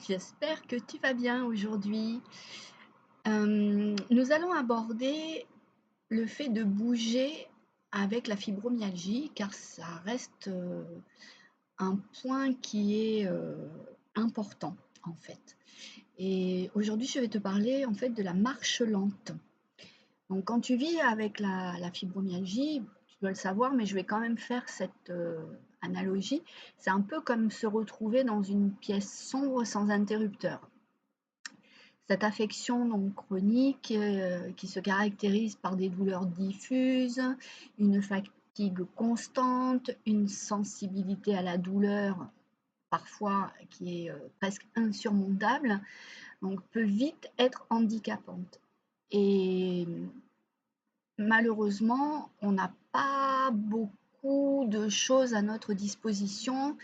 J'espère que tu vas bien aujourd'hui. Nous allons aborder le fait de bouger avec la fibromyalgie car ça reste, un point qui est, important en fait. Et aujourd'hui, je vais te parler en fait de la marche lente. Donc quand tu vis avec la fibromyalgie, tu dois le savoir, mais je vais quand même faire cette, analogie. C'est un peu comme se retrouver dans une pièce sombre sans interrupteur. Cette affection donc chronique, qui se caractérise par des douleurs diffuses, une fatigue constante, une sensibilité à la douleur parfois qui est, presque insurmontable, donc peut vite être handicapante et malheureusement, on n'a pas beaucoup de choses à notre disposition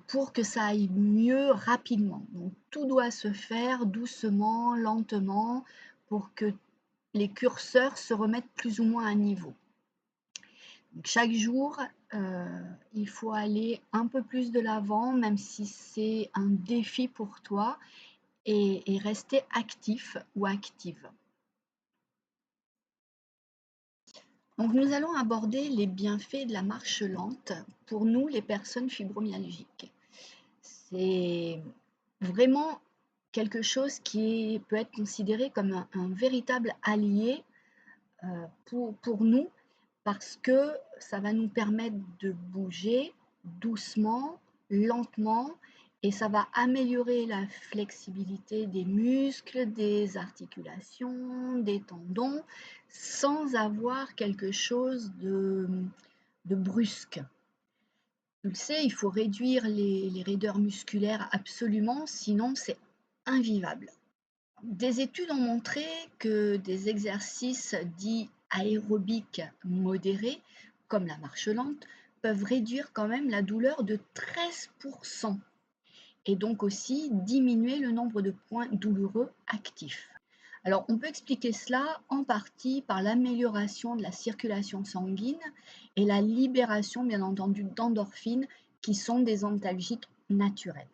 pour que ça aille mieux rapidement. Donc tout doit se faire doucement, lentement, pour que les curseurs se remettent plus ou moins à niveau. Donc chaque jour, il faut aller un peu plus de l'avant, même si c'est un défi pour toi, et rester actif ou active. Donc nous allons aborder les bienfaits de la marche lente pour nous, les personnes fibromyalgiques. C'est vraiment quelque chose qui peut être considéré comme un véritable allié, pour nous parce que ça va nous permettre de bouger doucement, lentement et ça va améliorer la flexibilité des muscles, des articulations, des tendons, sans avoir quelque chose de brusque. Tu le sais, il faut réduire les raideurs musculaires absolument, sinon c'est invivable. Des études ont montré que des exercices dits aérobiques modérés, comme la marche lente, peuvent réduire quand même la douleur de 13% et donc aussi diminuer le nombre de points douloureux actifs. Alors, on peut expliquer cela en partie par l'amélioration de la circulation sanguine et la libération, bien entendu, d'endorphines qui sont des antalgiques naturels.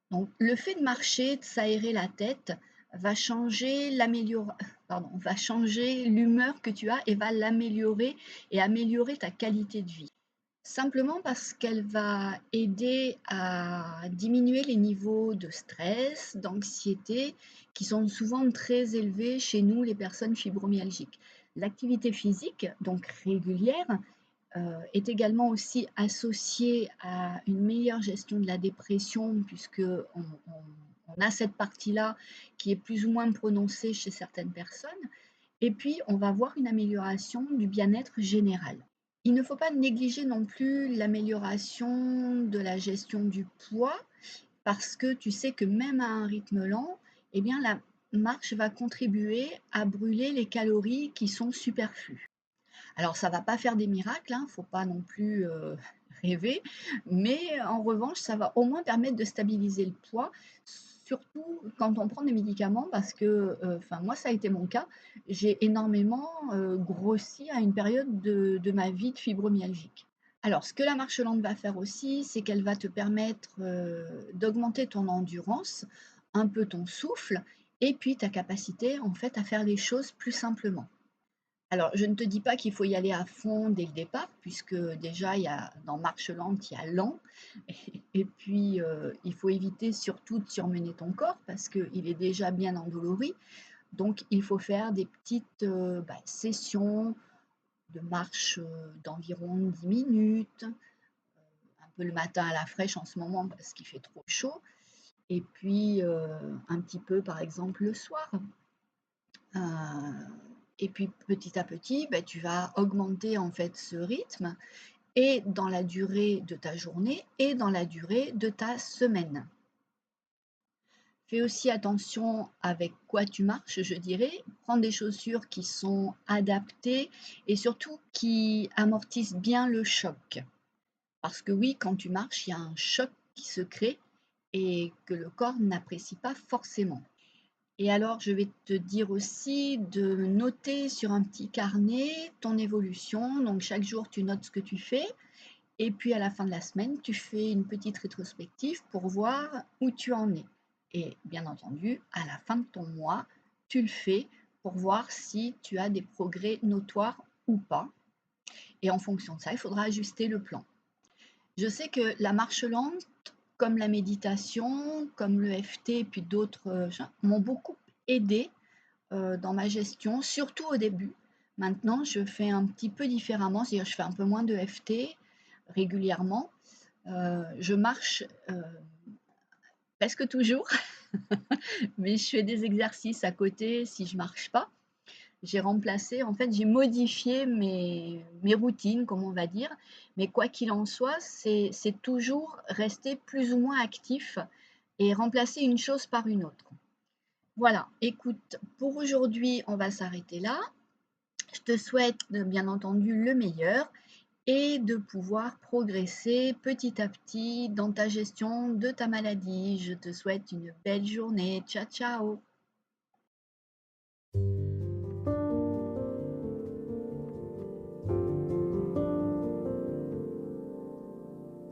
Donc, le fait de marcher, de s'aérer la tête, va changer va changer l'humeur que tu as et va l'améliorer et améliorer ta qualité de vie. Simplement parce qu'elle va aider à diminuer les niveaux de stress, d'anxiété, qui sont souvent très élevés chez nous, les personnes fibromyalgiques. L'activité physique, donc régulière, est également aussi associée à une meilleure gestion de la dépression, puisque on a cette partie-là qui est plus ou moins prononcée chez certaines personnes. Et puis, on va voir une amélioration du bien-être général. Il ne faut pas négliger non plus l'amélioration de la gestion du poids, parce que tu sais que même à un rythme lent, eh bien, la marche va contribuer à brûler les calories qui sont superflues. Alors ça ne va pas faire des miracles, hein, faut pas non plus, rêver, mais en revanche, ça va au moins permettre de stabiliser le poids, surtout quand on prend des médicaments parce que, enfin moi ça a été mon cas, j'ai énormément, grossi à une période de ma vie de fibromyalgique. Alors ce que la marche lente va faire aussi, c'est qu'elle va te permettre, d'augmenter ton endurance, un peu ton souffle et puis ta capacité en fait à faire les choses plus simplement. Alors, je ne te dis pas qu'il faut y aller à fond dès le départ, puisque déjà, il y a, dans marche lente, il y a lent. Et puis, il faut éviter surtout de surmener ton corps parce qu'il est déjà bien endolori. Donc, il faut faire des petites sessions de marche d'environ 10 minutes, un peu le matin à la fraîche en ce moment parce qu'il fait trop chaud. Et puis, un petit peu, par exemple, le soir. Et puis petit à petit, tu vas augmenter en fait ce rythme et dans la durée de ta journée et dans la durée de ta semaine. Fais aussi attention avec quoi tu marches, je dirais. Prends des chaussures qui sont adaptées et surtout qui amortissent bien le choc. Parce que oui, quand tu marches, il y a un choc qui se crée et que le corps n'apprécie pas forcément. Et alors, je vais te dire aussi de noter sur un petit carnet ton évolution. Donc, chaque jour, tu notes ce que tu fais. Et puis à la fin de la semaine, tu fais une petite rétrospective pour voir où tu en es. Et bien entendu, à la fin de ton mois, tu le fais pour voir si tu as des progrès notoires ou pas. Et en fonction de ça, il faudra ajuster le plan. Je sais que la marche lente, comme la méditation, comme le l'EFT et puis d'autres m'ont beaucoup aidé dans ma gestion, surtout au début. Maintenant, je fais un petit peu différemment, c'est-à-dire je fais un peu moins de FT régulièrement. Je marche presque toujours, mais je fais des exercices à côté si je marche pas. J'ai remplacé, en fait, j'ai modifié mes routines, comme on va dire, mais quoi qu'il en soit, c'est toujours rester plus ou moins actif et remplacer une chose par une autre. Voilà, écoute, pour aujourd'hui, on va s'arrêter là. Je te souhaite bien entendu le meilleur et de pouvoir progresser petit à petit dans ta gestion de ta maladie. Je te souhaite une belle journée. Ciao, ciao!